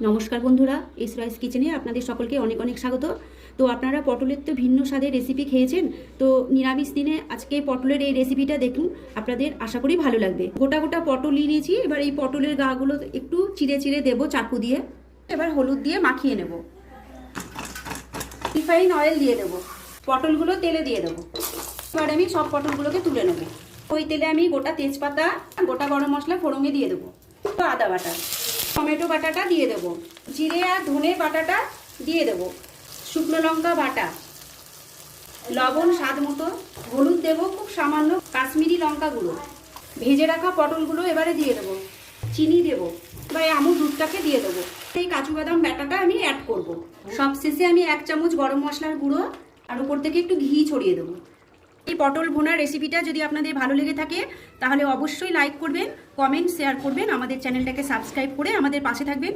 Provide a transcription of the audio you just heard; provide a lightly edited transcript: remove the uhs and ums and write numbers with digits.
নমস্কার বন্ধুরা, S rice কিচেনে আপনাদের সকলকে অনেক অনেক স্বাগত। তো আপনারা পটলের তো ভিন্ন স্বাদের রেসিপি খেয়েছেন, তো নিরামিষ দিনে আজকে পটলের এই রেসিপিটা দেখুন, আপনাদের আশা করি ভালো লাগবে। গোটা গোটা পটল নিয়ে নিয়েছি, এবার এই পটলের গাগুলো একটু চিড়ে চিড়ে দেবো চাকু দিয়ে। এবার হলুদ দিয়ে মাখিয়ে নেব, রিফাইন অয়েল দিয়ে দেবো, পটলগুলো তেলে দিয়ে দেবো। এবার আমি সব পটলগুলোকে তুলে নেবো। ওই তেলে আমি গোটা তেজপাতা, গোটা গরম মশলা ফোড়নে দিয়ে দেবো, আদা বাটা, টমেটো বাটাটা দিয়ে দেবো, জিরে আর ধনে বাটাটা দিয়ে দেবো, শুকনো লঙ্কা বাটা, লবণ স্বাদ মতো, হলুদ দেবো খুব সামান্য, কাশ্মীরি লঙ্কা গুঁড়ো, ভেজে রাখা পটলগুলো এবারে দিয়ে দেবো, চিনি দেবো, এবার এই আমুল দুধটাকে দিয়ে দেবো। এই কাজু বাদাম বাটাটা আমি অ্যাড করব। সবশেষে আমি 1 চামচ গরম মশলার গুঁড়ো আর উপর থেকে একটু ঘি ছড়িয়ে দেবো। এই পটল ভুনার রেসিপিটা যদি আপনাদের ভালো লেগে থাকে তাহলে অবশ্যই লাইক করবেন, কমেন্ট শেয়ার করবেন, আমাদের চ্যানেলটাকে সাবস্ক্রাইব করে আমাদের পাশে থাকবেন।